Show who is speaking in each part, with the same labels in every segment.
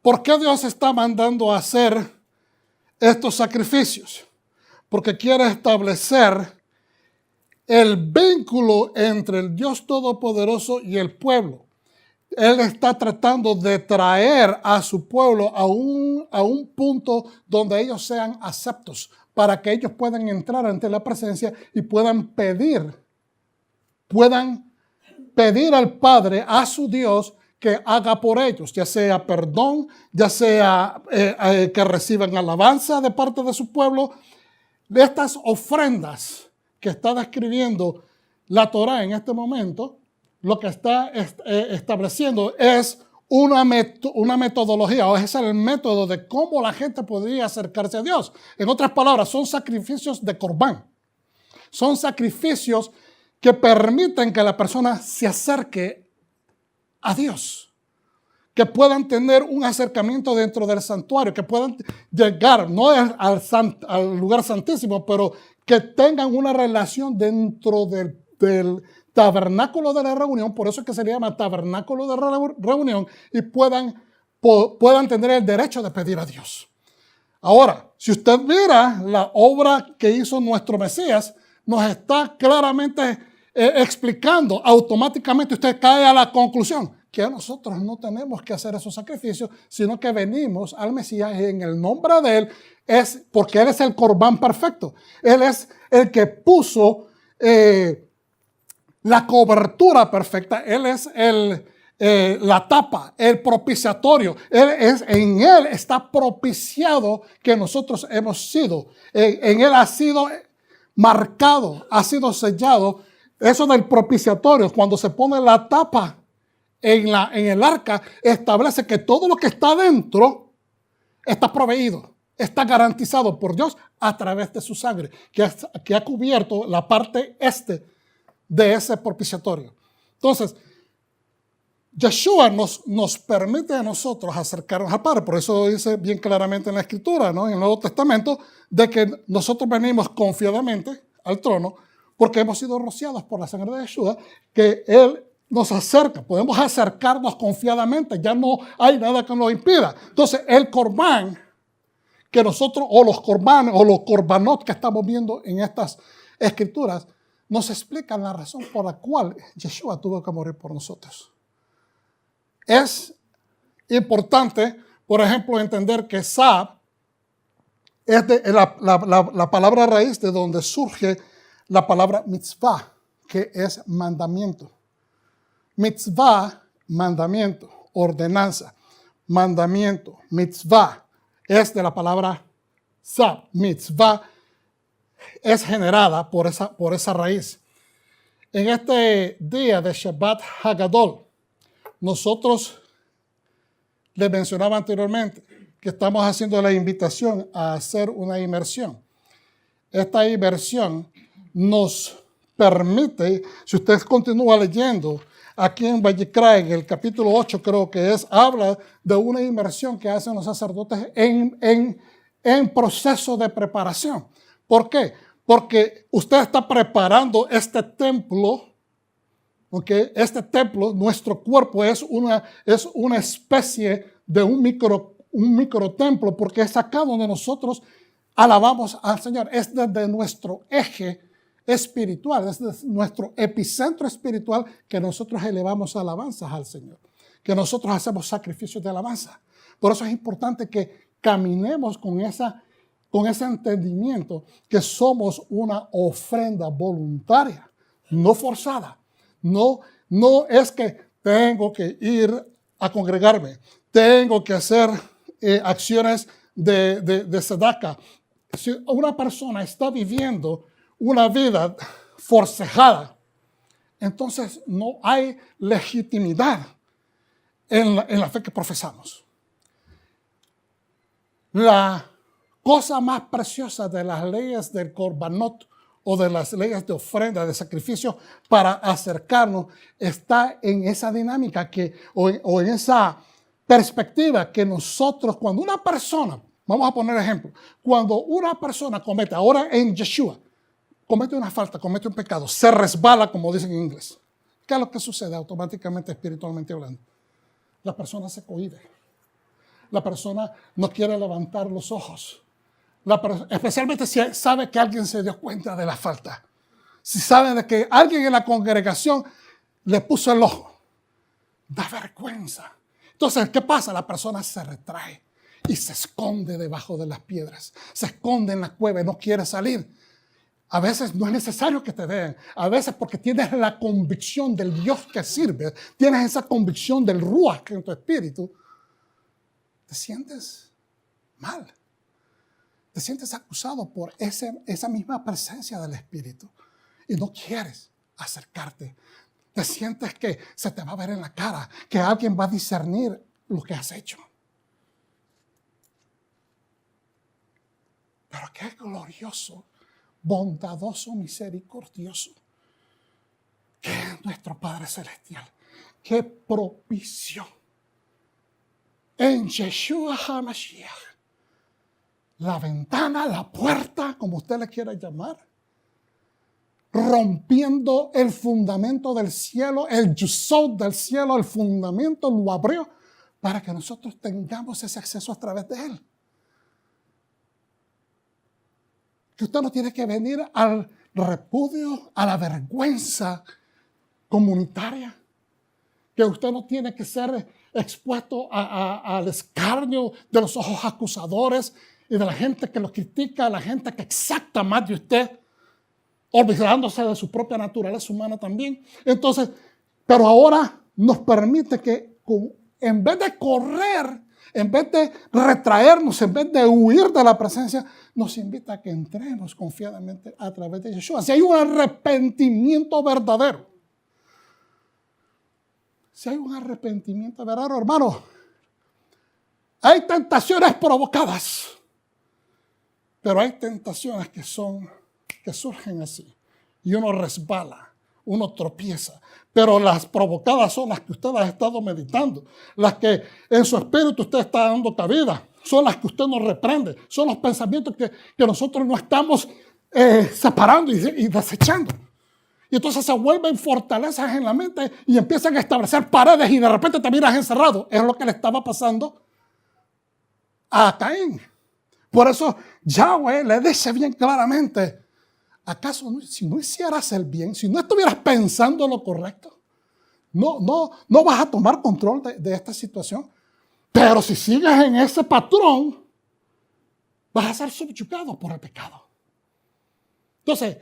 Speaker 1: ¿Por qué Dios está mandando a hacer estos sacrificios? Porque quiere establecer el vínculo entre el Dios Todopoderoso y el pueblo. Él está tratando de traer a su pueblo a un punto donde ellos sean aceptos, para que ellos puedan entrar ante la presencia y puedan pedir al Padre, a su Dios, que haga por ellos, ya sea perdón, ya sea que reciban alabanza de parte de su pueblo. De estas ofrendas que está describiendo la Torá en este momento, lo que está estableciendo es una metodología, o es el método de cómo la gente podría acercarse a Dios. En otras palabras, son sacrificios de corbán. Son sacrificios que permiten que la persona se acerque a Dios, que puedan tener un acercamiento dentro del santuario, que puedan llegar, no al lugar santísimo, pero que tengan una relación dentro del tabernáculo de la reunión, por eso es que se le llama tabernáculo de la reunión, y puedan tener el derecho de pedir a Dios. Ahora, si usted mira la obra que hizo nuestro Mesías, nos está claramente explicando, automáticamente usted cae a la conclusión que nosotros no tenemos que hacer esos sacrificios, sino que venimos al Mesías en el nombre de Él, porque Él es el corbán perfecto. Él es el que puso la cobertura perfecta. Él es la tapa, el propiciatorio. En Él está propiciado que nosotros hemos sido. En Él ha sido marcado, ha sido sellado. Eso del propiciatorio, cuando se pone la tapa en el arca, establece que todo lo que está dentro está proveído, está garantizado por Dios a través de su sangre, que ha cubierto la parte de ese propiciatorio. Entonces, Yeshua nos permite a nosotros acercarnos al Padre. Por eso dice bien claramente en la Escritura, ¿no? En el Nuevo Testamento, de que nosotros venimos confiadamente al trono porque hemos sido rociados por la sangre de Yeshua, que Él nos acerca, podemos acercarnos confiadamente, ya no hay nada que nos impida. Entonces, el corbán que nosotros, o los corbanes, o los corbanot que estamos viendo en estas escrituras, nos explican la razón por la cual Yeshua tuvo que morir por nosotros. Es importante, por ejemplo, entender que Sab es la palabra raíz de donde surge la palabra mitzvah, que es mandamiento. Mitzvah, mandamiento, ordenanza, mandamiento, mitzvah, es de la palabra Sab. Mitzvah es generada por esa raíz. En este día de Shabbat Hagadol, nosotros les mencionaba anteriormente que estamos haciendo la invitación a hacer una inmersión. Esta inmersión nos permite, si usted continúa leyendo, aquí en Vallecra, en el capítulo 8 creo que habla de una inmersión que hacen los sacerdotes en proceso de preparación. ¿Por qué? Porque usted está preparando este templo, ¿okay? Este templo, nuestro cuerpo es una especie de un microtemplo, porque es acá donde nosotros alabamos al Señor. Es desde nuestro eje espiritual, es desde nuestro epicentro espiritual que nosotros elevamos alabanzas al Señor, que nosotros hacemos sacrificios de alabanza. Por eso es importante que caminemos con ese entendimiento que somos una ofrenda voluntaria, no forzada. No es que tengo que ir a congregarme, tengo que hacer acciones de tzedakah. Si una persona está viviendo una vida forcejada, entonces no hay legitimidad en la fe que profesamos. La cosa más preciosa de las leyes del Korbanot o de las leyes de ofrenda, de sacrificio, para acercarnos, está en esa dinámica o en esa perspectiva que nosotros, cuando una persona, vamos a poner ejemplo, cuando una persona comete, ahora en Yeshua, comete una falta, comete un pecado, se resbala, como dicen en inglés, ¿qué es lo que sucede automáticamente, espiritualmente hablando? La persona se cohíbe. la persona no quiere levantar los ojos. Especialmente si sabe que alguien se dio cuenta de la falta. Si sabe de que alguien en la congregación le puso el ojo. Da vergüenza. Entonces, ¿qué pasa? La persona se retrae y se esconde debajo de las piedras. Se esconde en la cueva y no quiere salir. A veces no es necesario que te vean. A veces porque tienes la convicción del Dios que sirve. Tienes esa convicción del Ruach en tu espíritu. Te sientes mal. Te sientes acusado por esa misma presencia del Espíritu. Y no quieres acercarte. Te sientes que se te va a ver en la cara. Que alguien va a discernir lo que has hecho. Pero qué glorioso, bondadoso, misericordioso, que es nuestro Padre Celestial. Qué propicio. En Yeshua HaMashiach, la ventana, la puerta, como usted le quiera llamar, rompiendo el fundamento del cielo, el yusod del cielo, el fundamento lo abrió para que nosotros tengamos ese acceso a través de él. Que usted no tiene que venir al repudio, a la vergüenza comunitaria. Que usted no tiene que ser expuesto al escarnio de los ojos acusadores y de la gente que lo critica, la gente que exacta más de usted, olvidándose de su propia naturaleza humana también. Entonces, pero ahora nos permite que en vez de correr, en vez de retraernos, en vez de huir de la presencia, nos invita a que entremos confiadamente a través de Yeshua. Si hay un arrepentimiento verdadero, si hay un arrepentimiento verdadero, hermano, hay tentaciones provocadas, pero hay tentaciones que surgen así, y uno resbala, uno tropieza, pero las provocadas son las que usted ha estado meditando, las que en su espíritu usted está dando cabida, son las que usted nos reprende, son los pensamientos que nosotros no estamos separando y desechando. Y entonces se vuelven fortalezas en la mente y empiezan a establecer paredes y de repente te miras encerrado. Es lo que le estaba pasando a Caín. Por eso Yahweh le dice bien claramente, ¿acaso si no hicieras el bien, si no estuvieras pensando lo correcto, no vas a tomar control de esta situación? Pero si sigues en ese patrón, vas a ser subyugado por el pecado. Entonces,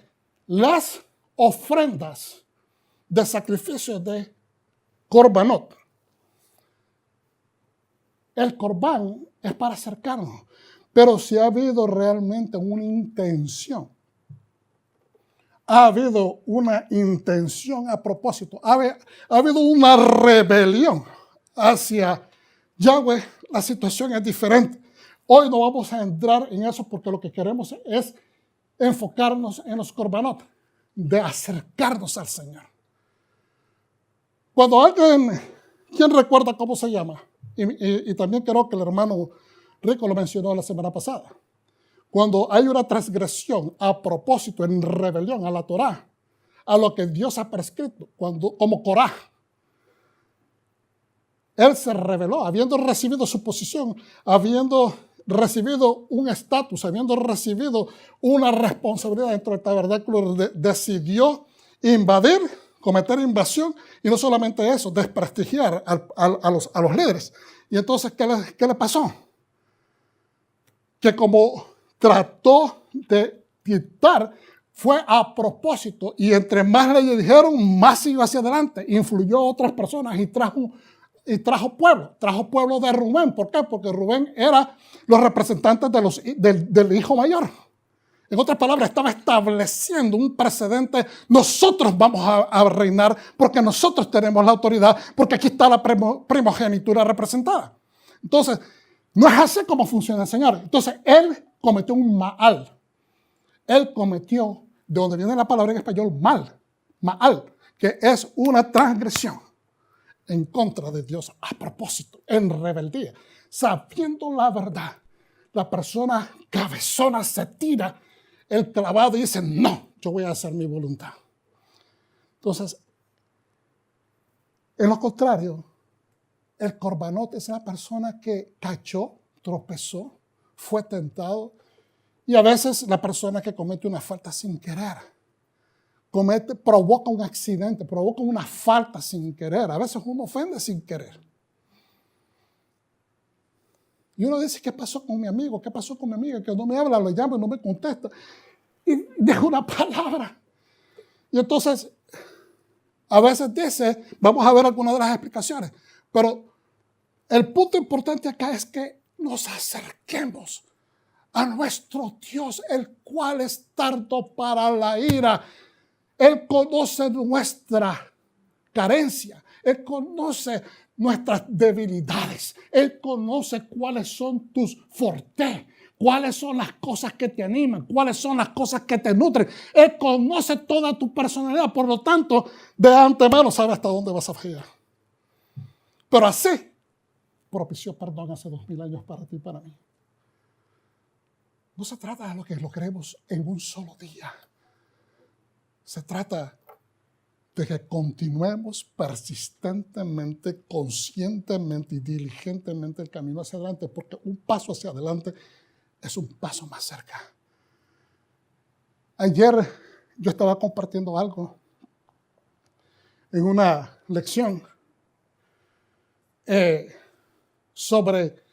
Speaker 1: las ofrendas de sacrificio de Corbanot. El Corbán es para acercarnos, pero si ha habido realmente una intención, ha habido una intención a propósito, ha habido una rebelión hacia Yahweh, la situación es diferente. Hoy no vamos a entrar en eso porque lo que queremos es enfocarnos en los Corbanot, de acercarnos al Señor. Cuando alguien, ¿quién recuerda cómo se llama? Y también creo que el hermano Rico lo mencionó la semana pasada. Cuando hay una transgresión a propósito, en rebelión a la Torá, a lo que Dios ha prescrito, como Corá, él se rebeló, habiendo recibido su posición, habiendo recibido un estatus, habiendo recibido una responsabilidad dentro del tabernáculo, decidió invadir, cometer invasión, y no solamente eso, desprestigiar a los líderes. Y entonces, ¿qué le pasó? Que como trató de quitar, fue a propósito, y entre más le dijeron, más siguió hacia adelante, influyó a otras personas y trajo pueblo de Rubén. ¿Por qué? Porque Rubén era los representantes del hijo mayor. En otras palabras, estaba estableciendo un precedente. Nosotros vamos a reinar porque nosotros tenemos la autoridad, porque aquí está la primogenitura representada. Entonces, no es así como funciona el Señor. Entonces, él cometió un Maal. Él cometió, de donde viene la palabra en español, Maal, que es una transgresión en contra de Dios a propósito, en rebeldía. Sabiendo la verdad, la persona cabezona se tira el clavado y dice, no, yo voy a hacer mi voluntad. Entonces, en lo contrario, El corbanot es la persona que cayó, tropezó, fue tentado. Y a veces la persona que comete una falta sin querer, provoca un accidente, provoca una falta sin querer. A veces uno ofende sin querer. Y uno dice, ¿qué pasó con mi amigo? ¿Qué pasó con mi amiga? Que no me habla, lo llamo y no me contesta. Y deja una palabra. Y entonces, a veces dice, vamos a ver algunas de las explicaciones, pero el punto importante acá es que nos acerquemos a nuestro Dios, el cual es tardo para la ira. Él conoce nuestra carencia. Él conoce nuestras debilidades. Él conoce cuáles son tus fortes, cuáles son las cosas que te animan, cuáles son las cosas que te nutren. Él conoce toda tu personalidad. Por lo tanto, de antemano sabe hasta dónde vas a fallar. Pero así propició perdón hace 2000 años para ti y para mí. No se trata de lo que logremos en un solo día. Se trata de que continuemos persistentemente, conscientemente y diligentemente el camino hacia adelante, porque un paso hacia adelante es un paso más cerca. Ayer yo estaba compartiendo algo en una lección sobre,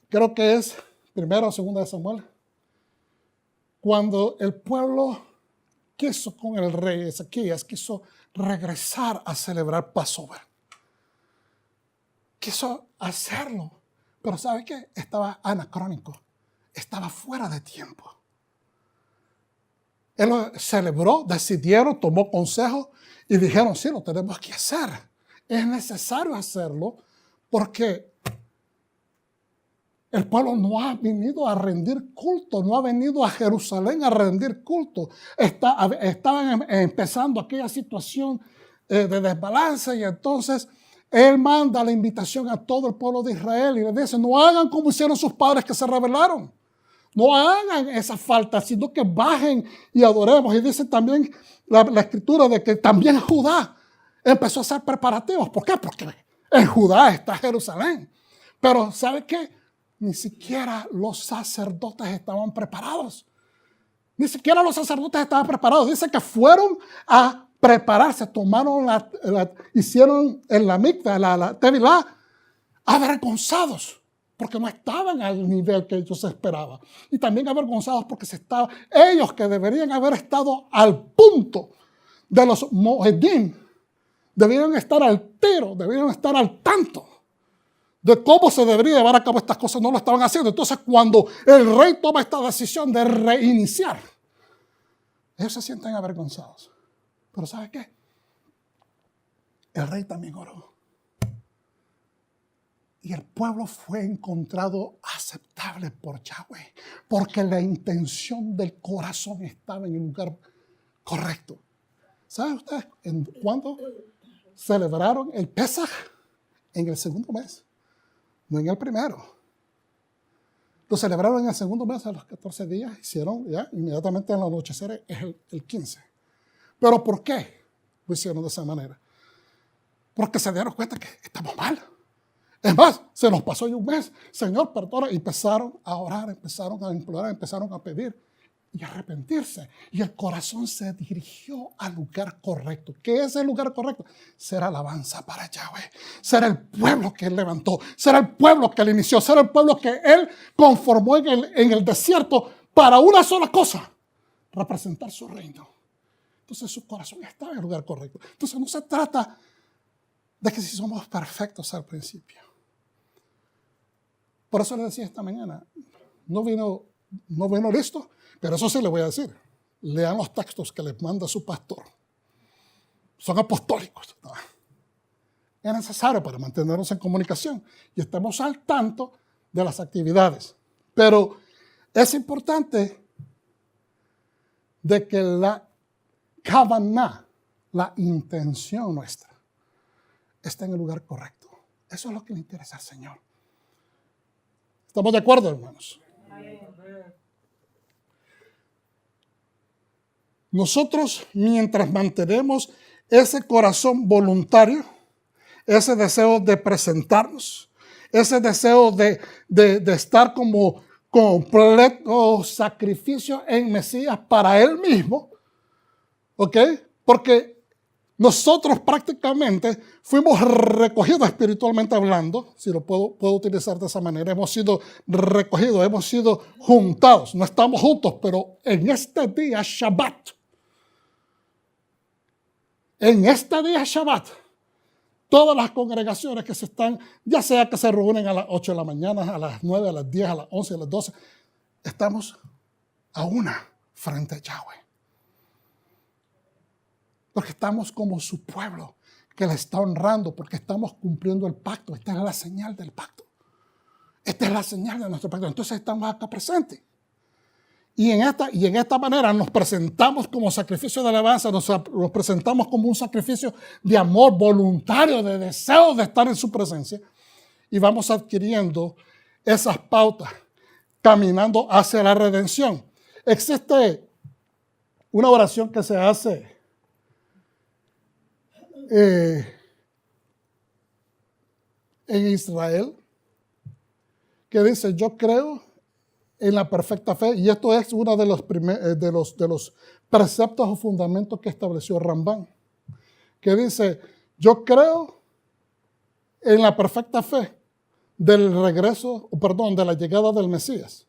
Speaker 1: creo que es 1 o 2 de Samuel, cuando el pueblo quiso con el rey Ezequías, quiso regresar a celebrar Passover. Quiso hacerlo, pero ¿sabe qué? Estaba anacrónico, estaba fuera de tiempo. Él lo celebró, decidieron, tomó consejo y dijeron, sí, lo tenemos que hacer. Es necesario hacerlo porque el pueblo no ha venido a rendir culto, no ha venido a Jerusalén a rendir culto. Estaban empezando aquella situación de desbalance y entonces él manda la invitación a todo el pueblo de Israel y le dice, no hagan como hicieron sus padres que se rebelaron. No hagan esa falta, sino que bajen y adoremos. Y dice también la escritura de que también Judá empezó a hacer preparativos. ¿Por qué? Porque en Judá está Jerusalén. Pero ¿sabe qué? Ni siquiera los sacerdotes estaban preparados. Ni siquiera los sacerdotes estaban preparados. Dice que fueron a prepararse, tomaron hicieron en la micta, la tevilá, avergonzados, porque no estaban al nivel que ellos esperaban. Y también avergonzados porque ellos que deberían haber estado al punto de los moedim, deberían estar al tiro, deberían estar al tanto de cómo se debería llevar a cabo estas cosas, no lo estaban haciendo. Entonces, cuando el rey toma esta decisión de reiniciar, ellos se sienten avergonzados. Pero ¿sabe qué? El rey también oró. Y el pueblo fue encontrado aceptable por Yahweh, porque la intención del corazón estaba en el lugar correcto. ¿Saben ustedes cuándo celebraron el Pesaj? En el segundo mes. No en el primero. Lo celebraron en el segundo mes a los 14 días. Hicieron ya inmediatamente en el anochecer es el 15. ¿Pero por qué lo hicieron de esa manera? Porque se dieron cuenta que estamos mal. Es más, se nos pasó ya un mes. Señor, perdona. Y empezaron a orar, empezaron a implorar, empezaron a pedir y a arrepentirse. Y el corazón se dirigió al lugar correcto. ¿Qué es el lugar correcto? Ser alabanza para Yahweh. Ser el pueblo que Él levantó. Ser el pueblo que Él inició. Ser el pueblo que Él conformó en el desierto para una sola cosa. Representar su reino. Entonces su corazón estaba en el lugar correcto. Entonces no se trata de que si somos perfectos al principio. Por eso le decía esta mañana, no vino listo, pero eso sí le voy a decir. Lean los textos que les manda su pastor. Son apostólicos. ¿No? Es necesario para mantenernos en comunicación y estamos al tanto de las actividades. Pero es importante de que la kavaná, la intención nuestra, esté en el lugar correcto. Eso es lo que le interesa al Señor. ¿Estamos de acuerdo, hermanos? Nosotros, mientras mantenemos ese corazón voluntario, ese deseo de presentarnos, ese deseo de estar como completo sacrificio en Mesías para Él mismo, ¿ok? Porque nosotros prácticamente fuimos recogidos espiritualmente hablando, si lo puedo utilizar de esa manera. Hemos sido recogidos, hemos sido juntados. No estamos juntos, pero en este día Shabbat, todas las congregaciones que se están, ya sea que se reúnen a las 8 de la mañana, a las 9, a las 10, a las 11, a las 12, estamos a una frente a Yahweh. Porque estamos como su pueblo que le está honrando, porque estamos cumpliendo el pacto. Esta es la señal del pacto. Esta es la señal de nuestro pacto. Entonces estamos acá presentes. Y en esta manera nos presentamos como sacrificio de alabanza, nos presentamos como un sacrificio de amor voluntario, de deseo de estar en su presencia. Y vamos adquiriendo esas pautas, caminando hacia la redención. Existe una oración que se hace en Israel, que dice: yo creo en la perfecta fe, y esto es uno de los preceptos o fundamentos que estableció Rambán, que dice: yo creo en la perfecta fe de la llegada del Mesías,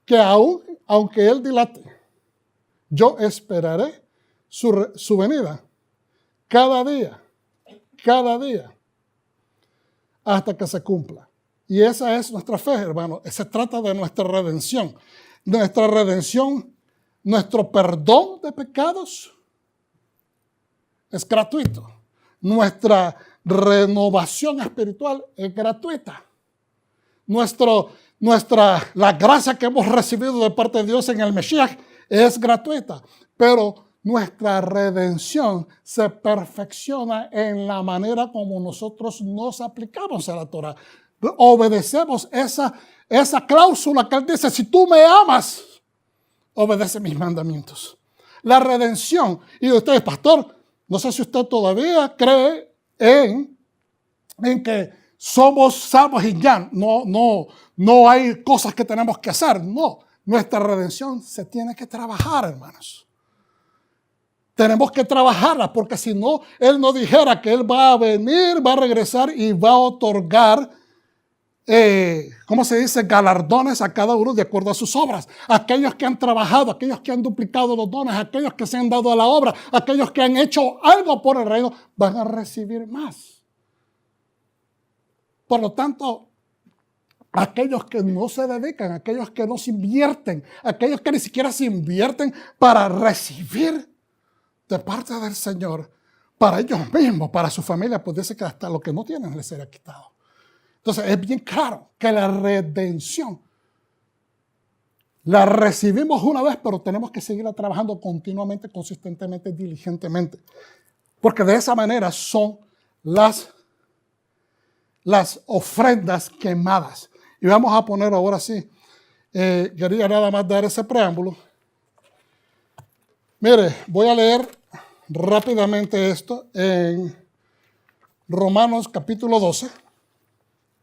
Speaker 1: que aunque Él dilate, yo esperaré su venida cada día, hasta que se cumpla. Y esa es nuestra fe, hermano. Se trata de nuestra redención. Nuestra redención, nuestro perdón de pecados es gratuito. Nuestra renovación espiritual es gratuita. La gracia que hemos recibido de parte de Dios en el Mesías es gratuita. Pero nuestra redención se perfecciona en la manera como nosotros nos aplicamos a la Torah. Obedecemos esa cláusula que Él dice: si tú me amas, obedece mis mandamientos. La redención. Y usted, pastor, no sé si usted todavía cree en que somos salvos y ya. No hay cosas que tenemos que hacer. No, nuestra redención se tiene que trabajar, hermanos. Tenemos que trabajarla, porque si no, Él no dijera que Él va a venir, va a regresar y va a otorgar, ¿cómo se dice?, galardones a cada uno de acuerdo a sus obras. Aquellos que han trabajado, aquellos que han duplicado los dones, aquellos que se han dado a la obra, aquellos que han hecho algo por el reino, van a recibir más. Por lo tanto, aquellos que no se dedican, aquellos que no se invierten, aquellos que ni siquiera se invierten para recibir de parte del Señor, para ellos mismos, para su familia, pues dice que hasta lo que no tienen les será quitado. Entonces es bien claro que la redención la recibimos una vez, pero tenemos que seguirla trabajando continuamente, consistentemente, diligentemente, porque de esa manera son las ofrendas quemadas. Y vamos a poner ahora sí, quería nada más dar ese preámbulo. Mire, voy a leer rápidamente esto en Romanos capítulo 12.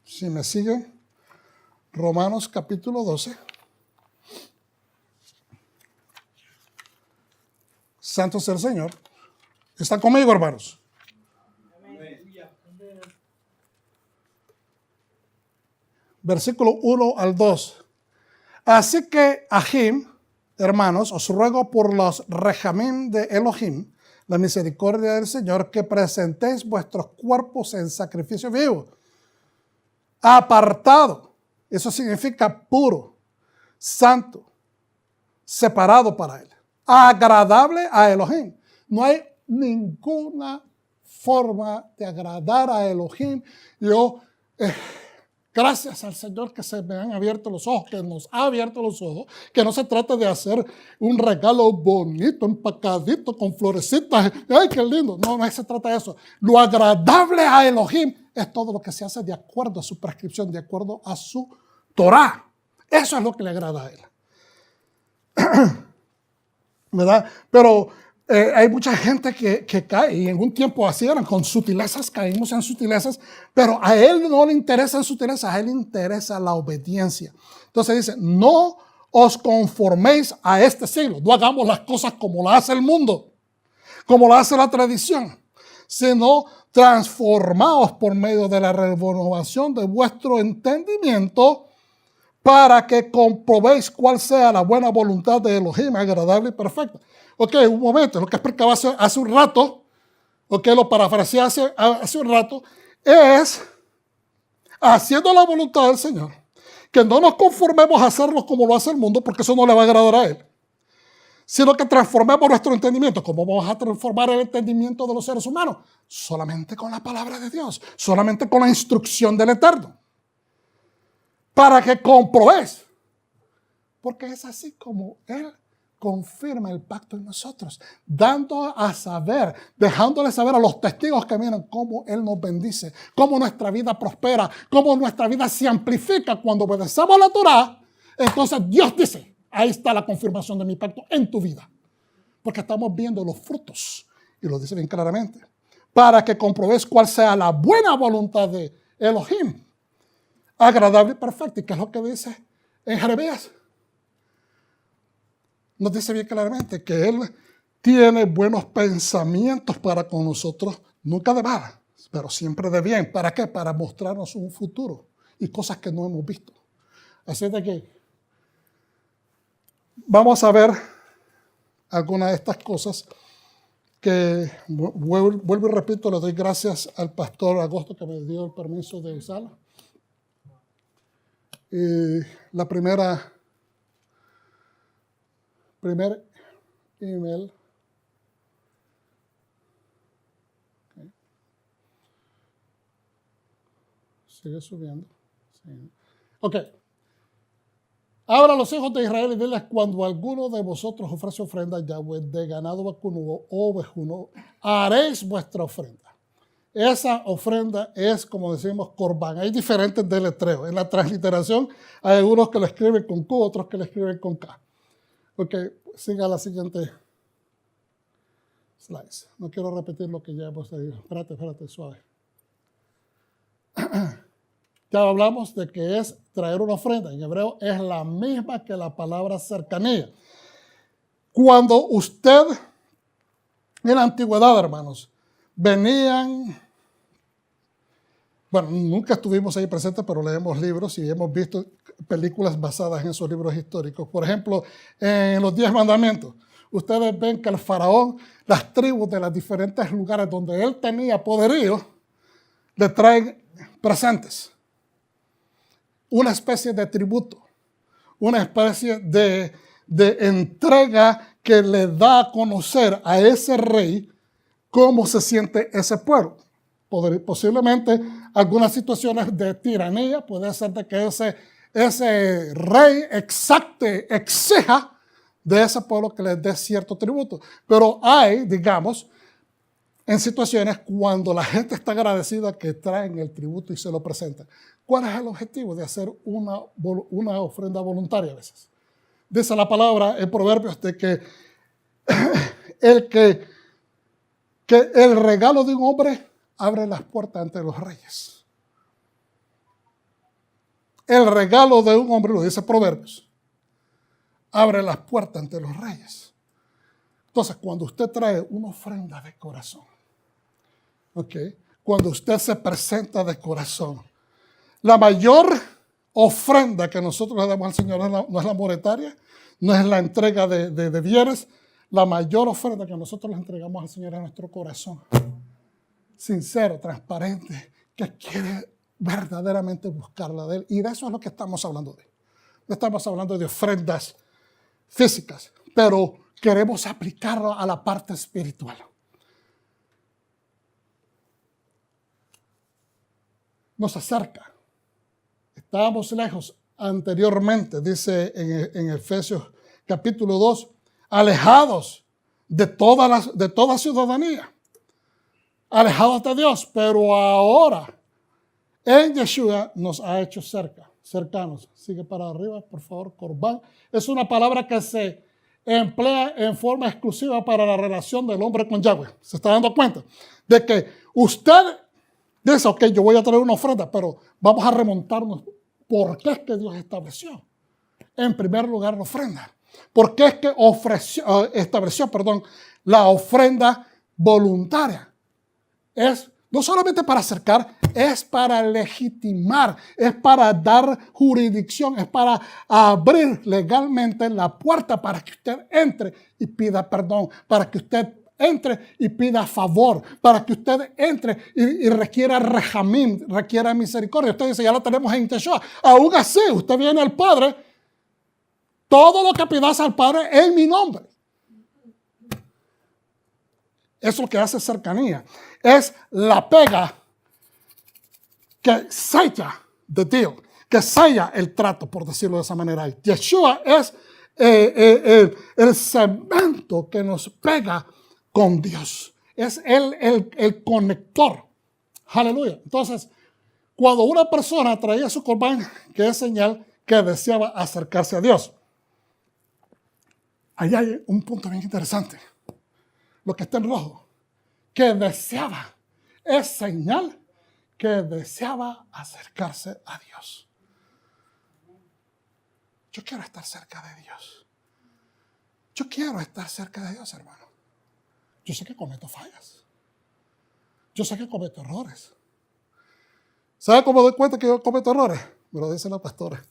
Speaker 1: Si me siguen, Romanos capítulo 12. Santo sea el Señor. ¿Están conmigo, hermanos? Versículo 1 al 2. Así que, Ahim, hermanos, os ruego por los rejamín de Elohim, la misericordia del Señor, que presentéis vuestros cuerpos en sacrificio vivo, apartado. Eso significa puro, santo, separado para Él, agradable a Elohim. No hay ninguna forma de agradar a Elohim. Gracias al Señor que se me han abierto los ojos, que nos ha abierto los ojos, que no se trata de hacer un regalo bonito, empacadito, con florecitas. ¡Ay, qué lindo! No se trata de eso. Lo agradable a Elohim es todo lo que se hace de acuerdo a su prescripción, de acuerdo a su Torah. Eso es lo que le agrada a Él. ¿Verdad? Pero Hay mucha gente que cae, y en un tiempo así eran, con sutilezas, caímos en sutilezas, pero a él no le interesan sutilezas, a él le interesa la obediencia. Entonces dice, no os conforméis a este siglo, no hagamos las cosas como las hace el mundo, como las hace la tradición, sino transformaos por medio de la renovación de vuestro entendimiento, para que comprobéis cuál sea la buena voluntad de Elohim, agradable y perfecta. Ok, un momento, lo que explicaba hace un rato, ok, lo parafraseé hace un rato, es haciendo la voluntad del Señor, que no nos conformemos a hacerlo como lo hace el mundo, porque eso no le va a agradar a Él, sino que transformemos nuestro entendimiento. ¿Cómo vamos a transformar el entendimiento de los seres humanos? Solamente con la palabra de Dios, solamente con la instrucción del Eterno, para que comprobéis, porque es así como Él confirma el pacto en nosotros, dando a saber, dejándole saber a los testigos que miran cómo Él nos bendice, cómo nuestra vida prospera, cómo nuestra vida se amplifica cuando obedecemos la Torá. Entonces Dios dice, ahí está la confirmación de mi pacto en tu vida, porque estamos viendo los frutos, y lo dice bien claramente, para que comprobéis cuál sea la buena voluntad de Elohim, agradable y perfecta. ¿Y qué es lo que dice en Jeremías? Nos dice bien claramente que Él tiene buenos pensamientos para con nosotros, nunca de mal, pero siempre de bien. ¿Para qué? Para mostrarnos un futuro y cosas que no hemos visto. Así de que vamos a ver algunas de estas cosas que, vuelvo y repito, le doy gracias al pastor Agosto que me dio el permiso de usarla. La primer email. Okay. Sigue subiendo. Sí. Ok. Ahora los hijos de Israel y diles, cuando alguno de vosotros ofrece ofrenda a Yahweh de ganado vacuno o ovejuno, haréis vuestra ofrenda. Esa ofrenda es, como decimos, corbán. Hay diferentes deletreos. En la transliteración hay algunos que lo escriben con Q, otros que lo escriben con K. Ok, siga la siguiente slides. No quiero repetir lo que ya hemos leído. Espérate, suave. Ya hablamos de que es traer una ofrenda. En hebreo es la misma que la palabra cercanía. Cuando usted, en la antigüedad, hermanos, venían, bueno, nunca estuvimos ahí presentes, pero leemos libros y hemos visto películas basadas en esos libros históricos. Por ejemplo, en los 10 mandamientos, ustedes ven que el faraón, las tribus de los diferentes lugares donde él tenía poderío, le traen presentes. Una especie de tributo, una especie de entrega que le da a conocer a ese rey cómo se siente ese pueblo. Posiblemente algunas situaciones de tiranía puede ser de que ese rey exija de ese pueblo que les dé cierto tributo. Pero hay, digamos, en situaciones cuando la gente está agradecida que traen el tributo y se lo presentan. ¿Cuál es el objetivo de hacer una ofrenda voluntaria a veces? Dice la palabra en Proverbios de que el regalo de un hombre abre las puertas ante los reyes. El regalo de un hombre, lo dice Proverbios, abre las puertas ante los reyes. Entonces, cuando usted trae una ofrenda de corazón, ¿okay? Cuando usted se presenta de corazón, la mayor ofrenda que nosotros le damos al Señor no es la monetaria, no es la entrega de bienes. La mayor ofrenda que nosotros le entregamos al Señor es nuestro corazón. Sincero, transparente, que quiere verdaderamente buscarla de Él. Y de eso es lo que estamos hablando de. No estamos hablando de ofrendas físicas, pero queremos aplicarlo a la parte espiritual. Nos acerca. Estábamos lejos anteriormente, dice en Efesios capítulo 2, alejados de toda ciudadanía, alejados de Dios, pero ahora en Yeshua nos ha hecho cercanos. Sigue para arriba, por favor, Corbán. Es una palabra que emplea en forma exclusiva para la relación del hombre con Yahweh. ¿Se está dando cuenta? De que usted dice, ok, yo voy a traer una ofrenda, pero vamos a remontarnos. ¿Por qué es que Dios estableció? En primer lugar, la ofrenda. ¿Por qué es que estableció la ofrenda voluntaria? Es no solamente para acercar, es para legitimar, es para dar jurisdicción, es para abrir legalmente la puerta para que usted entre y pida perdón, para que usted entre y pida favor, para que usted entre y requiera rejamín, requiera misericordia. Usted dice, ya lo tenemos en Teshua. Aún así, usted viene al Padre, todo lo que pidas al Padre en mi nombre. Eso es lo que hace cercanía. Es la pega que sella the deal, que sella el trato, por decirlo de esa manera. Yeshua es el cemento que nos pega con Dios. Es el conector. Aleluya. Entonces, cuando una persona traía su corbán, que es señal que deseaba acercarse a Dios. Ahí hay un punto bien interesante. Lo que está en rojo, que deseaba, es señal que deseaba acercarse a Dios. Yo quiero estar cerca de Dios. Yo quiero estar cerca de Dios, hermano. Yo sé que cometo fallas. Yo sé que cometo errores. ¿Sabe cómo doy cuenta que yo cometo errores? Me lo dice la pastora.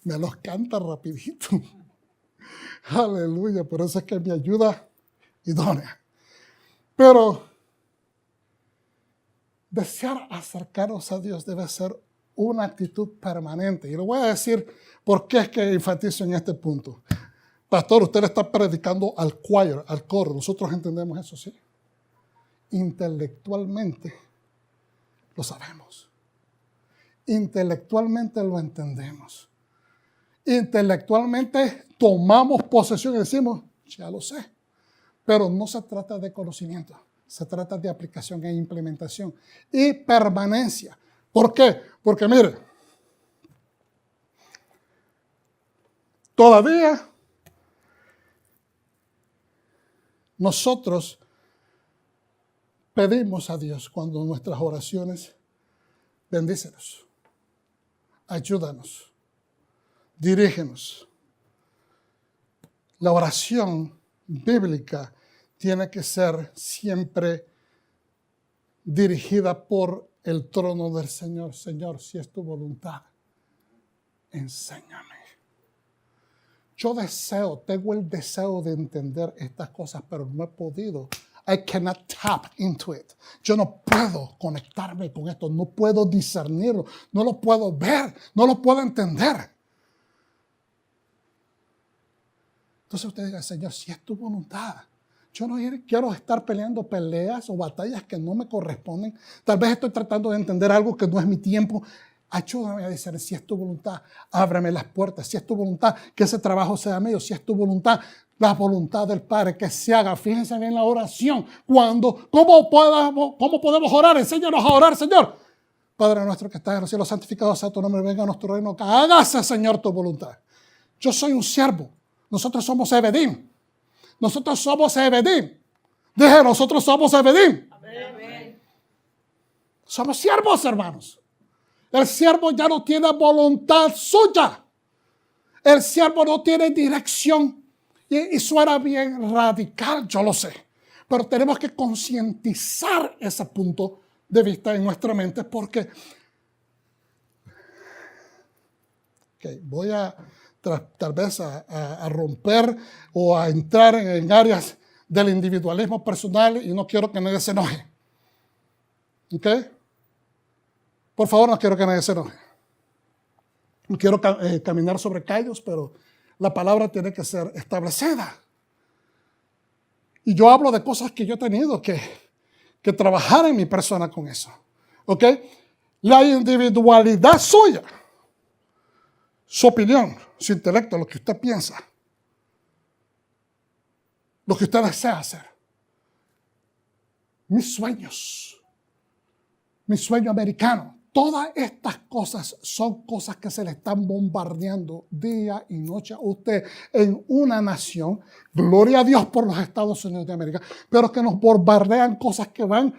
Speaker 1: Me los canta rapidito. Aleluya, por eso es que me ayuda idónea. Pero desear acercarnos a Dios debe ser una actitud permanente. Y le voy a decir por qué es que enfatizo en este punto. Pastor, usted le está predicando al choir, al coro. Nosotros entendemos eso, ¿sí? Intelectualmente lo sabemos. Intelectualmente lo entendemos. Intelectualmente tomamos posesión y decimos, ya lo sé. Pero no se trata de conocimiento, se trata de aplicación e implementación y permanencia. ¿Por qué? Porque mire, todavía nosotros pedimos a Dios cuando nuestras oraciones, bendícenos, ayúdanos, dirígenos. La oración bíblica tiene que ser siempre dirigida por el trono del Señor. Señor, si es tu voluntad, enséñame. Yo tengo el deseo de entender estas cosas, pero no he podido. I cannot tap into it. Yo no puedo conectarme con esto, no puedo discernirlo, no lo puedo ver, no lo puedo entender. Entonces usted diga, Señor, si es tu voluntad. Yo no quiero estar peleando peleas o batallas que no me corresponden. Tal vez estoy tratando de entender algo que no es mi tiempo. Ayúdame a decir, si es tu voluntad, ábreme las puertas. Si es tu voluntad, que ese trabajo sea mío. Si es tu voluntad, la voluntad del Padre, que se haga. Fíjense bien la oración. ¿Cómo podemos orar? Enséñanos a orar, Señor. Padre nuestro que estás en los cielos, santificado sea tu nombre, venga a nuestro reino. Que hágase, Señor, tu voluntad. Yo soy un siervo. Nosotros somos Ebedim. Nosotros somos Ebedim. Dije, nosotros somos Ebedim. Amén. Somos siervos, hermanos. El siervo ya no tiene voluntad suya. El siervo no tiene dirección. Y suena bien radical, yo lo sé. Pero tenemos que concientizar ese punto de vista en nuestra mente porque voy a tal vez a romper o a entrar en áreas del individualismo personal y no quiero que nadie se enoje. ¿Ok? Por favor, no quiero que nadie se enoje. No quiero caminar sobre callos, pero la palabra tiene que ser establecida. Y yo hablo de cosas que yo he tenido que trabajar en mi persona con eso. ¿Ok? La individualidad suya, su opinión, su intelecto, lo que usted piensa, lo que usted desea hacer. Mis sueños, mi sueño americano, todas estas cosas son cosas que se le están bombardeando día y noche a usted en una nación. Gloria a Dios por los Estados Unidos de América, pero que nos bombardean cosas que van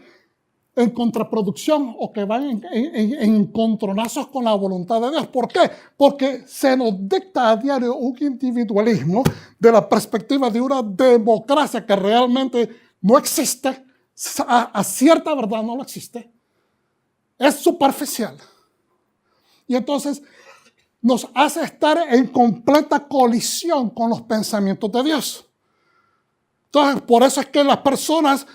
Speaker 1: en contraproducción o que van en encontronazos con la voluntad de Dios. ¿Por qué? Porque se nos dicta a diario un individualismo de la perspectiva de una democracia que realmente no existe, a cierta verdad no lo existe, es superficial. Y entonces nos hace estar en completa colisión con los pensamientos de Dios. Entonces, por eso es que las personas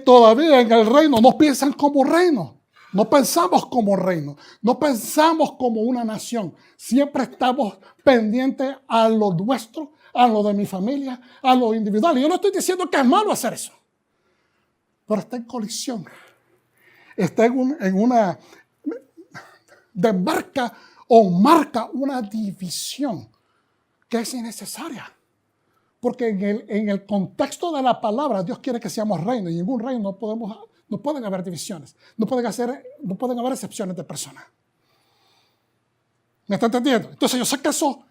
Speaker 1: todavía en el reino no piensan como reino, no pensamos como reino, no pensamos como una nación. Siempre estamos pendientes a lo nuestro, a lo de mi familia, a lo individual. Y yo no estoy diciendo que es malo hacer eso, pero está en colisión, está en una demarca o marca una división que es innecesaria. Porque en el contexto de la palabra, Dios quiere que seamos reino. Y en un reino no pueden haber divisiones. No pueden haber excepciones de personas. ¿Me está entendiendo? Entonces yo sé que eso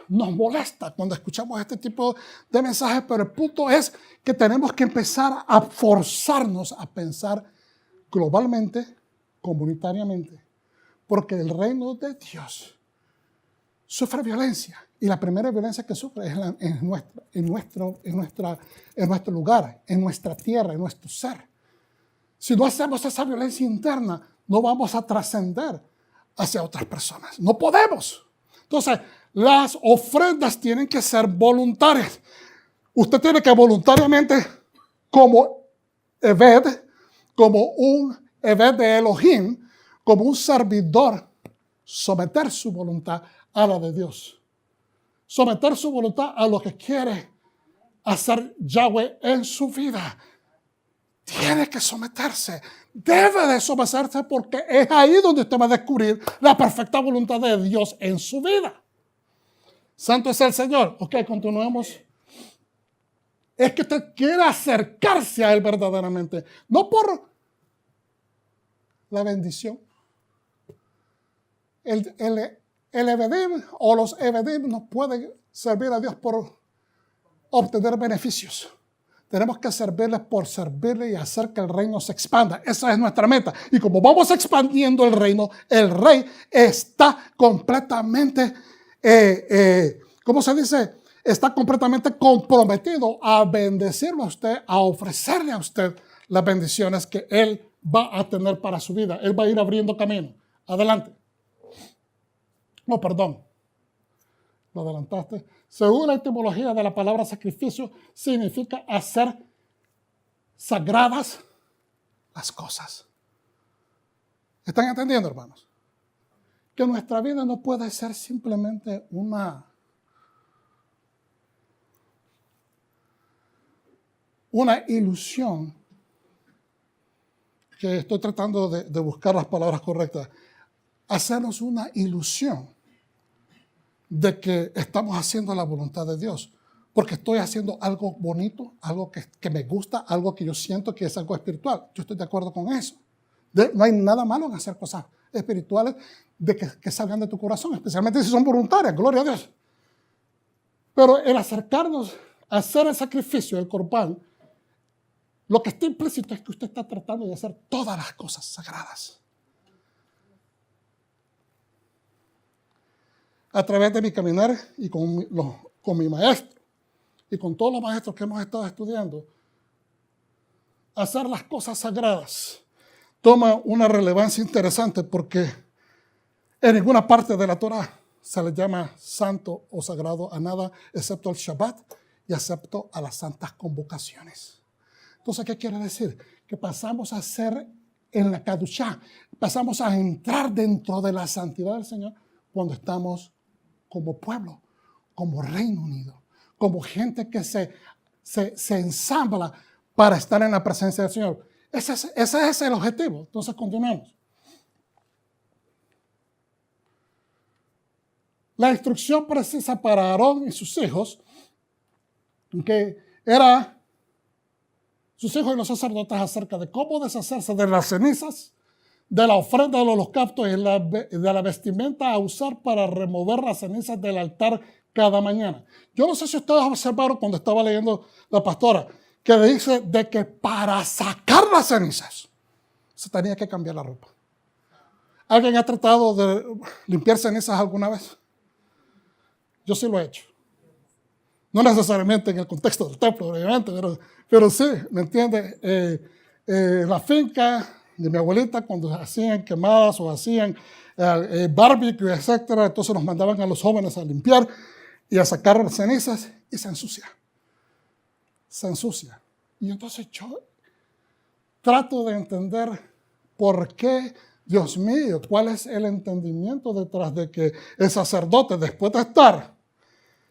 Speaker 1: nos molesta cuando escuchamos este tipo de mensajes, pero el punto es que tenemos que empezar a forzarnos a pensar globalmente, comunitariamente. Porque el reino de Dios sufre violencia. Y la primera violencia que sufre es en nuestro lugar, en nuestra tierra, en nuestro ser. Si no hacemos esa violencia interna, no vamos a trascender hacia otras personas. No podemos. Entonces, las ofrendas tienen que ser voluntarias. Usted tiene que voluntariamente, como Eved, como un Eved de Elohim, como un servidor, someter su voluntad a la de Dios. Someter su voluntad a lo que quiere hacer Yahweh en su vida. Tiene que someterse. Debe de someterse porque es ahí donde usted va a descubrir la perfecta voluntad de Dios en su vida. Santo es el Señor. Ok, continuemos. Es que usted quiere acercarse a Él verdaderamente. No por la bendición. El Evedim o los Evedim no pueden servir a Dios por obtener beneficios. Tenemos que servirles por servirle y hacer que el reino se expanda. Esa es nuestra meta. Y como vamos expandiendo el reino, el rey está completamente, ¿cómo se dice? Está completamente comprometido a bendecirle a usted, a ofrecerle a usted las bendiciones que él va a tener para su vida. Él va a ir abriendo camino. Adelante. No, perdón. Lo adelantaste. Según la etimología de la palabra sacrificio, significa hacer sagradas las cosas. ¿Están entendiendo, hermanos? Que nuestra vida no puede ser simplemente una ilusión, que estoy tratando de buscar las palabras correctas, hacernos una ilusión de que estamos haciendo la voluntad de Dios, porque estoy haciendo algo bonito, algo que me gusta, algo que yo siento que es algo espiritual. Yo estoy de acuerdo con eso. No hay nada malo en hacer cosas espirituales de que salgan de tu corazón, especialmente si son voluntarias, gloria a Dios. Pero el acercarnos a hacer el sacrificio del Corbán, lo que está implícito es que usted está tratando de hacer todas las cosas sagradas. A través de mi caminar y con mi maestro y con todos los maestros que hemos estado estudiando, hacer las cosas sagradas toma una relevancia interesante porque en ninguna parte de la Torah se le llama santo o sagrado a nada excepto al Shabbat y excepto a las santas convocaciones. Entonces, ¿qué quiere decir? Que pasamos a ser en la Kadushá, pasamos a entrar dentro de la santidad del Señor cuando estamos como pueblo, como Reino Unido, como gente que se ensambla para estar en la presencia del Señor. Ese es el objetivo. Entonces, continuamos. La instrucción precisa para Aarón y sus hijos, que era sus hijos y los sacerdotes acerca de cómo deshacerse de las cenizas, de la ofrenda del holocausto y de la vestimenta a usar para remover las cenizas del altar cada mañana. Yo no sé si ustedes observaron cuando estaba leyendo la pastora, que dice de que para sacar las cenizas se tenía que cambiar la ropa. ¿Alguien ha tratado de limpiar cenizas alguna vez? Yo sí lo he hecho. No necesariamente en el contexto del templo, obviamente, pero sí, ¿me entiende? La finca de mi abuelita, cuando hacían quemadas o hacían barbecue, etcétera, entonces nos mandaban a los jóvenes a limpiar y a sacar las cenizas y se ensucia. Se ensucia. Y entonces yo trato de entender por qué, Dios mío, cuál es el entendimiento detrás de que el sacerdote, después de estar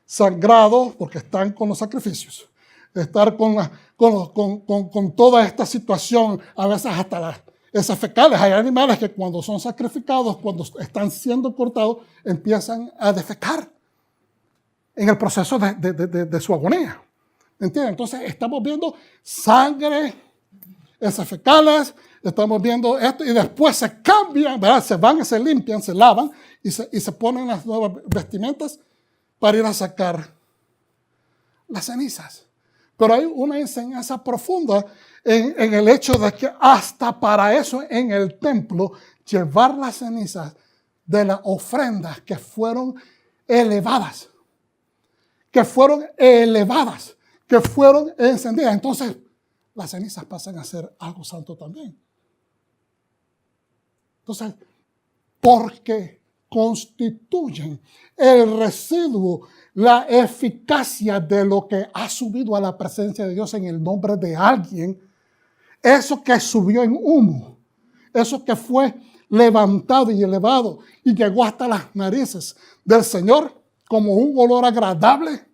Speaker 1: sangrado, porque están con los sacrificios, estar con toda esta situación, a veces hasta esas fecales. Hay animales que cuando son sacrificados, cuando están siendo cortados, empiezan a defecar en el proceso de su agonía. ¿Entienden? Entonces estamos viendo sangre, esas fecales, estamos viendo esto y después se cambian, ¿verdad? Se van y se limpian, se lavan y se ponen las nuevas vestimentas para ir a sacar las cenizas. Pero hay una enseñanza profunda en el hecho de que hasta para eso en el templo, llevar las cenizas de las ofrendas que fueron elevadas, que fueron encendidas. Entonces, las cenizas pasan a ser algo santo también. Entonces, porque constituyen el residuo, la eficacia de lo que ha subido a la presencia de Dios en el nombre de alguien, eso que subió en humo, eso que fue levantado y elevado y llegó hasta las narices del Señor como un olor agradable,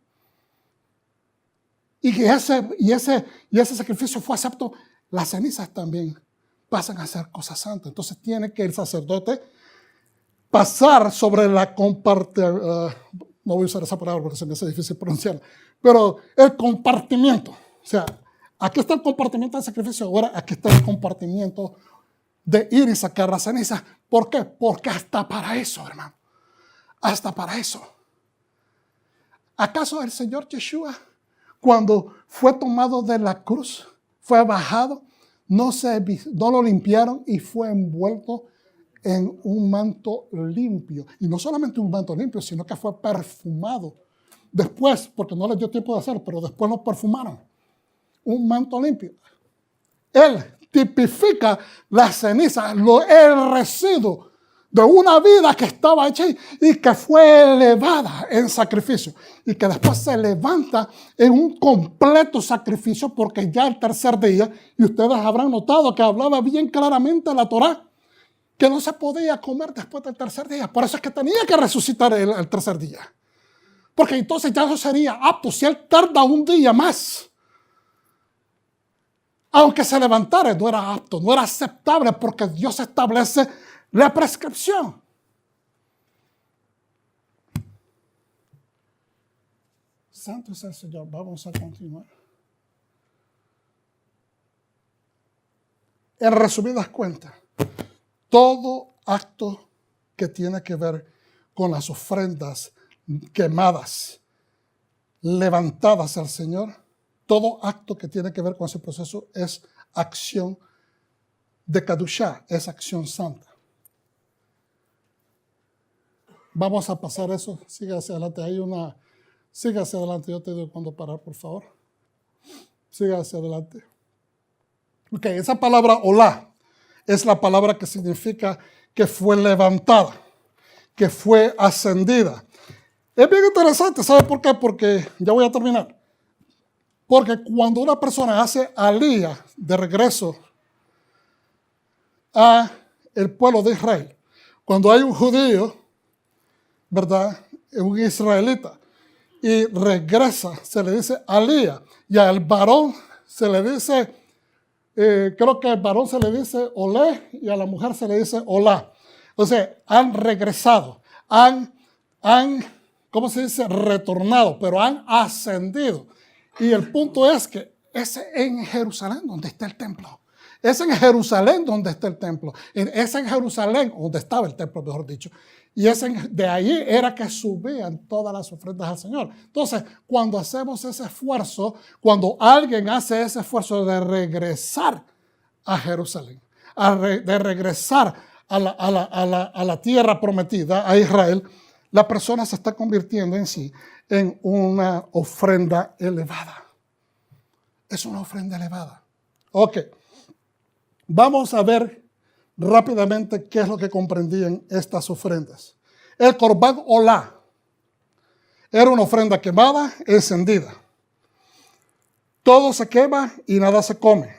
Speaker 1: y que ese sacrificio fue aceptado, las cenizas también pasan a ser cosas santas. Entonces tiene que el sacerdote pasar sobre la no voy a usar esa palabra porque se me hace difícil pronunciar, pero el compartimiento. O sea, aquí está el compartimiento del sacrificio, ahora aquí está el compartimiento de ir y sacar las cenizas. ¿Por qué? Porque hasta para eso, hermano. Hasta para eso. ¿Acaso el Señor Yeshua, cuando fue tomado de la cruz, fue bajado, no lo limpiaron y fue envuelto en un manto limpio? Y no solamente un manto limpio, sino que fue perfumado. Después, porque no les dio tiempo de hacerlo, pero después lo perfumaron. Un manto limpio. Él tipifica las cenizas, el residuo de una vida que estaba hecha y que fue elevada en sacrificio. Y que después se levanta en un completo sacrificio, porque ya el tercer día, y ustedes habrán notado que hablaba bien claramente la Torá, que no se podía comer después del tercer día. Por eso es que tenía que resucitar el tercer día. Porque entonces ya no sería apto. Si él tarda un día más, aunque se levantara, no era apto, no era aceptable, porque Dios establece la prescripción. Santo es el Señor. Vamos a continuar. En resumidas cuentas, todo acto que tiene que ver con las ofrendas quemadas, levantadas al Señor, todo acto que tiene que ver con ese proceso es acción de Kadushá, es acción santa. Vamos a pasar eso. Sigue hacia adelante. Sigue hacia adelante. Yo te digo cuándo parar, por favor. Sigue hacia adelante. Ok, esa palabra olá es la palabra que significa que fue levantada, que fue ascendida. Es bien interesante. ¿Sabe por qué? Porque ya voy a terminar. Porque cuando una persona hace alía de regreso a el pueblo de Israel, cuando hay un judío, ¿verdad?, un israelita, y regresa, se le dice alía, y al varón se le dice, creo que al varón se le dice olé, y a la mujer se le dice olá. O sea, han regresado, ¿cómo se dice?, retornado, pero han ascendido. Y el punto es que es en Jerusalén donde está el templo. Es en Jerusalén donde está el templo. Es en Jerusalén donde estaba el templo, mejor dicho. Y de ahí era que subían todas las ofrendas al Señor. Entonces, cuando hacemos ese esfuerzo, cuando alguien hace ese esfuerzo de regresar a Jerusalén, de regresar a la tierra prometida, a Israel, la persona se está convirtiendo en sí en una ofrenda elevada. Es una ofrenda elevada. Ok. Vamos a ver rápidamente qué es lo que comprendían estas ofrendas. El Corbán Olá era una ofrenda quemada, encendida. Todo se quema y nada se come.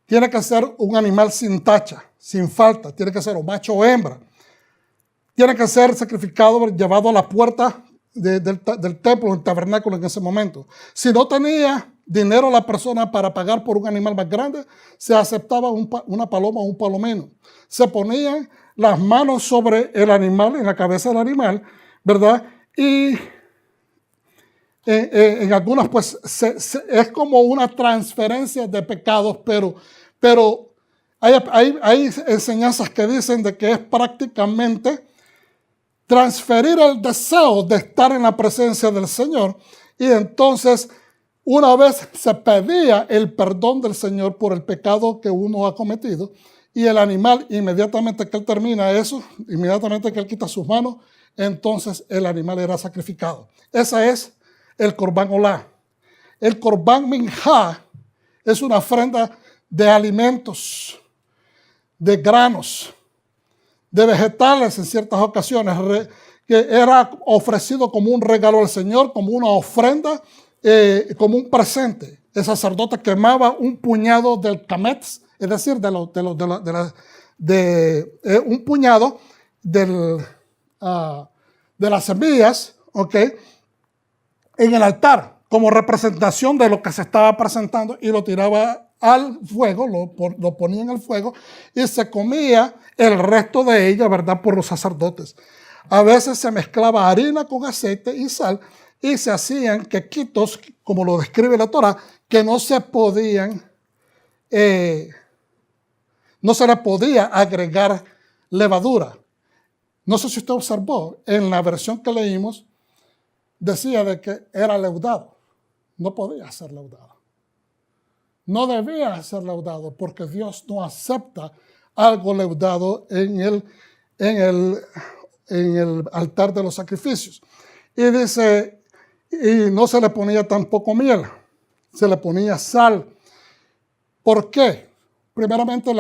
Speaker 1: Tiene que ser un animal sin tacha, sin falta. Tiene que ser o macho o hembra. Tiene que ser sacrificado, llevado a la puerta del templo, del tabernáculo en ese momento. Si no tenía dinero la persona para pagar por un animal más grande, se aceptaba una paloma o un palomino. Se ponían las manos sobre el animal, en la cabeza del animal, ¿verdad? Y en algunas, pues, es como una transferencia de pecados, pero hay enseñanzas que dicen de que es prácticamente transferir el deseo de estar en la presencia del Señor. Y entonces, una vez se pedía el perdón del Señor por el pecado que uno ha cometido, y el animal, inmediatamente que él termina eso, inmediatamente que él quita sus manos, entonces el animal era sacrificado. Ese es el Corbán Olá. El Corbán Minjá es una ofrenda de alimentos, de granos, de vegetales en ciertas ocasiones, que era ofrecido como un regalo al Señor, como una ofrenda, como un presente. El sacerdote quemaba un puñado del cametz, es decir, un puñado de las semillas, ¿ok?, en el altar, como representación de lo que se estaba presentando, y lo tiraba al fuego, lo ponía en el fuego, y se comía el resto de ella, ¿verdad?, por los sacerdotes. A veces se mezclaba harina con aceite y sal, y se hacían quequitos, como lo describe la Torá, que no se le podía agregar levadura. No sé si usted observó, en la versión que leímos, decía de que era leudado. No podía ser leudado. No debía ser leudado, porque Dios no acepta algo leudado en el altar de los sacrificios. Y dice, y no se le ponía tampoco miel, se le ponía sal. ¿Por qué? Primeramente,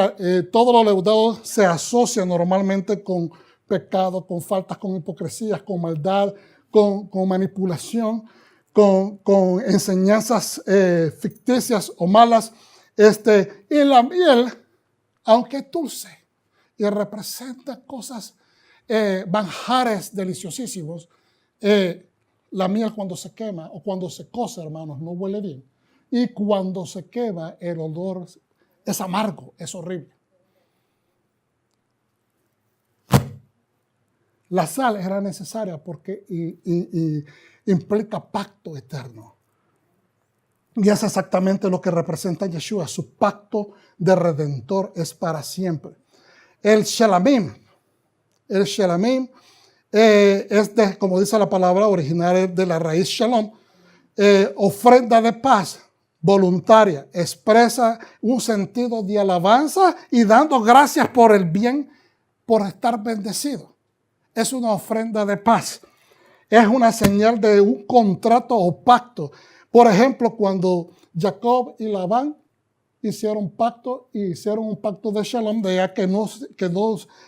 Speaker 1: todo lo leudado se asocia normalmente con pecado, con faltas, con hipocresías, con maldad, con manipulación, con enseñanzas ficticias o malas. Y la miel, aunque es dulce y representa cosas, manjares deliciosísimos, la miel cuando se quema o cuando se cose, hermanos, no huele bien. Y cuando se quema, el olor es amargo, es horrible. La sal era necesaria porque implica pacto eterno. Y es exactamente lo que representa Yeshua. Su pacto de redentor es para siempre. El shelamim es como dice la palabra original, de la raíz shalom, ofrenda de paz voluntaria, expresa un sentido de alabanza y dando gracias por el bien, por estar bendecido. Es una ofrenda de paz. Es una señal de un contrato o pacto. Por ejemplo, cuando Jacob y Labán hicieron un pacto de shalom, de ya que no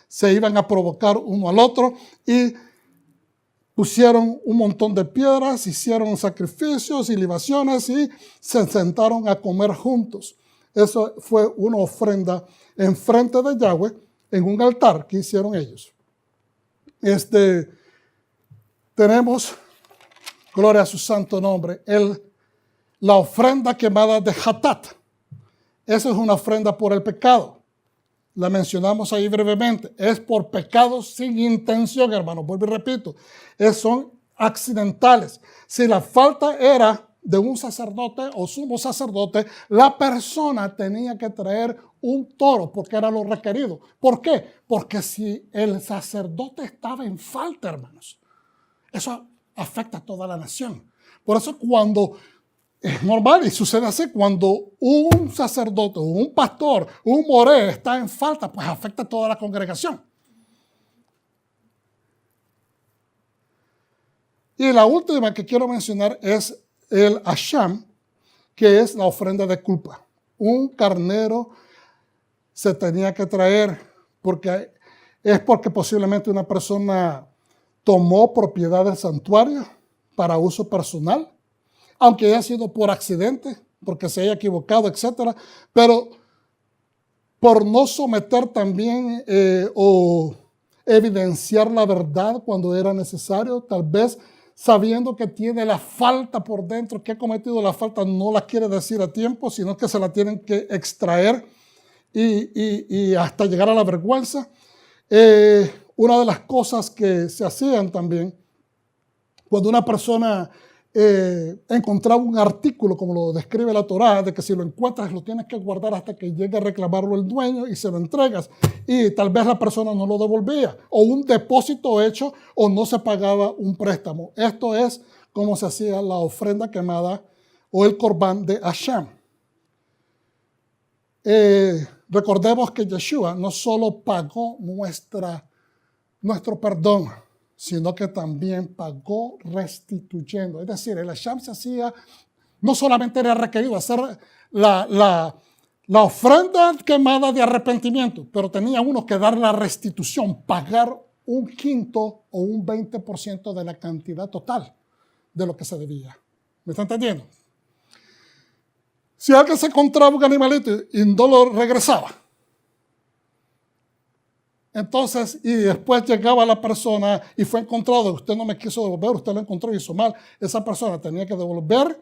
Speaker 1: se iban a provocar uno al otro, y pusieron un montón de piedras, hicieron sacrificios y libaciones y se sentaron a comer juntos. Eso fue una ofrenda en frente de Yahweh en un altar que hicieron ellos. Tenemos, gloria a su santo nombre, la ofrenda quemada de Hatat. Esa es una ofrenda por el pecado. La mencionamos ahí brevemente. Es por pecados sin intención, hermano. Vuelvo y repito. Son accidentales. Si la falta era de un sacerdote o sumo sacerdote, la persona tenía que traer un toro porque era lo requerido. ¿Por qué? Porque si el sacerdote estaba en falta, hermanos, eso afecta a toda la nación. Por eso cuando es normal y sucede así, cuando un sacerdote, un pastor, un moré está en falta, pues afecta a toda la congregación. Y la última que quiero mencionar es el asham, que es la ofrenda de culpa. Un carnero se tenía que traer porque posiblemente una persona tomó propiedad del santuario para uso personal, aunque haya sido por accidente, porque se haya equivocado, etcétera, pero por no someter también o evidenciar la verdad cuando era necesario, tal vez sabiendo que tiene la falta por dentro, que ha cometido la falta, no la quiere decir a tiempo, sino que se la tienen que extraer y hasta llegar a la vergüenza. Una de las cosas que se hacían también, cuando una persona encontraba un artículo, como lo describe la Torá, de que si lo encuentras lo tienes que guardar hasta que llegue a reclamarlo el dueño y se lo entregas, y tal vez la persona no lo devolvía, o un depósito hecho, o no se pagaba un préstamo. Esto es como se hacía la ofrenda quemada o el corbán de Hashem. Recordemos que Yeshua no solo pagó nuestro perdón, sino que también pagó restituyendo. Es decir, el Hashem se hacía, no solamente era requerido hacer la ofrenda quemada de arrepentimiento, pero tenía uno que dar la restitución, pagar un quinto o un 20% de la cantidad total de lo que se debía. ¿Me está entendiendo? Si alguien se encontraba un animalito y no lo regresaba, entonces, y después llegaba la persona y fue encontrado, usted no me quiso devolver, usted lo encontró y hizo mal, esa persona tenía que devolver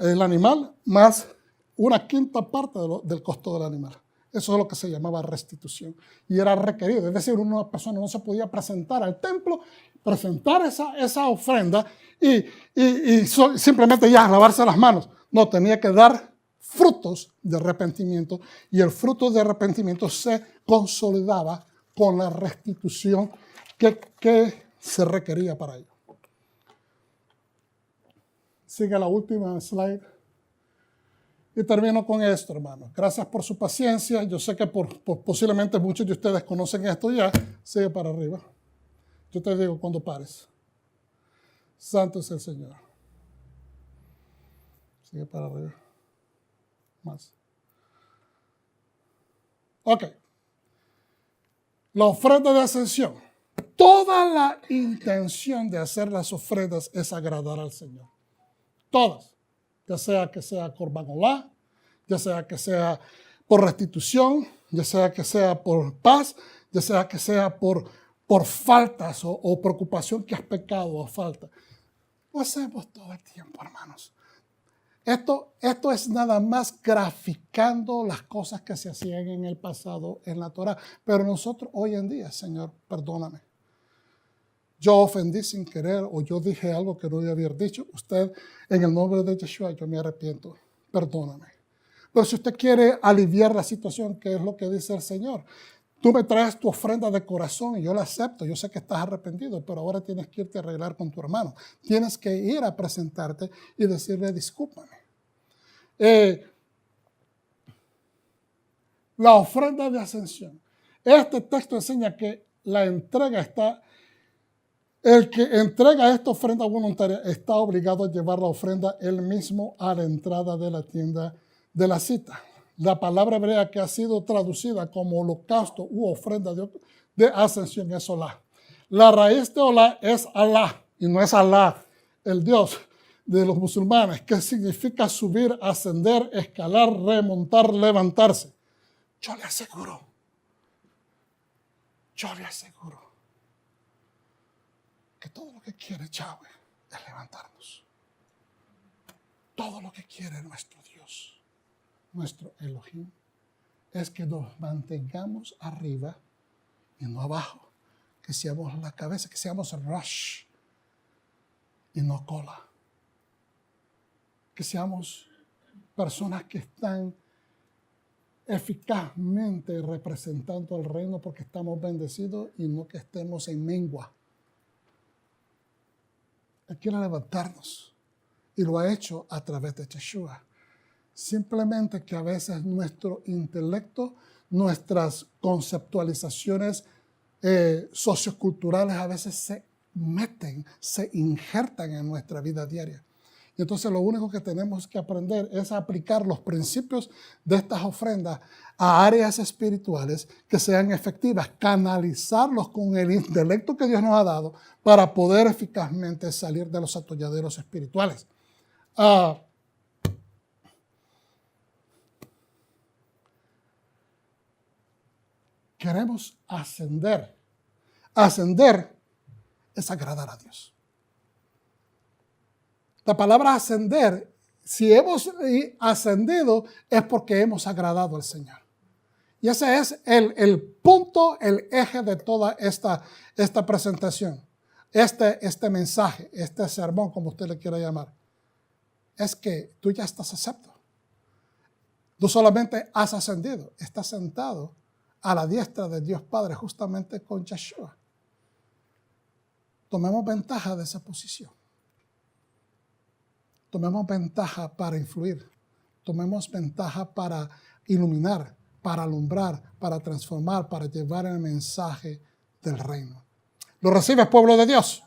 Speaker 1: el animal más una quinta parte del costo del animal. Eso es lo que se llamaba restitución. Y era requerido, es decir, una persona no se podía presentar al templo, presentar esa ofrenda y simplemente ya lavarse las manos. No, tenía que dar frutos de arrepentimiento, y el fruto de arrepentimiento se consolidaba con la restitución que se requería para ello. Sigue la última slide. Y termino con esto, hermano. Gracias por su paciencia. Yo sé que posiblemente muchos de ustedes conocen esto ya. Sigue para arriba. Yo te digo cuando pares. Santo es el Señor. Sigue para arriba. Más. Ok. La ofrenda de ascensión. Toda la intención de hacer las ofrendas es agradar al Señor. Todas. Ya sea que sea Corban Olá, ya sea que sea por restitución, ya sea que sea por paz, ya sea que sea por faltas o preocupación que has pecado o falta. Lo hacemos todo el tiempo, hermanos. Esto es nada más graficando las cosas que se hacían en el pasado en la Torah. Pero nosotros hoy en día, Señor, perdóname. Yo ofendí sin querer o yo dije algo que no debía haber dicho. Usted, en el nombre de Yeshua, yo me arrepiento. Perdóname. Pero si usted quiere aliviar la situación, ¿qué es lo que dice el Señor? Tú me traes tu ofrenda de corazón y yo la acepto. Yo sé que estás arrepentido, pero ahora tienes que irte a arreglar con tu hermano. Tienes que ir a presentarte y decirle discúlpame. La ofrenda de ascensión. Este texto enseña que la entrega está... El que entrega esta ofrenda voluntaria está obligado a llevar la ofrenda él mismo a la entrada de la tienda de la cita. La palabra hebrea que ha sido traducida como holocausto u ofrenda de ascensión es Olá. La raíz de Olá es Alá, y no es Alá, el Dios de los musulmanes, que significa subir, ascender, escalar, remontar, levantarse. Yo le aseguro que todo lo que quiere Yahweh es levantarnos. Todo lo que quiere nuestro Dios, nuestro Elohim, es que nos mantengamos arriba y no abajo, que seamos la cabeza, que seamos Rosh y no cola. que seamos personas que están eficazmente representando el reino porque estamos bendecidos y no que estemos en mengua. Él quiere levantarnos y lo ha hecho a través de Yeshua. Simplemente que a veces nuestro intelecto, nuestras conceptualizaciones socioculturales a veces se meten, se injertan en nuestra vida diaria. Y entonces lo único que tenemos que aprender es aplicar los principios de estas ofrendas a áreas espirituales que sean efectivas, canalizarlos con el intelecto que Dios nos ha dado para poder eficazmente salir de los atolladeros espirituales. Queremos ascender. Ascender es agradar a Dios. La palabra ascender, si hemos ascendido, es porque hemos agradado al Señor. Y ese es el punto, el eje de toda esta presentación. Este mensaje, este sermón, como usted le quiera llamar, es que tú ya estás acepto. No solamente has ascendido, estás sentado a la diestra de Dios Padre, justamente con Yeshua. Tomemos ventaja de esa posición. Tomemos ventaja para influir. Tomemos ventaja para iluminar, para alumbrar, para transformar, para llevar el mensaje del reino. ¿Lo recibes, pueblo de Dios?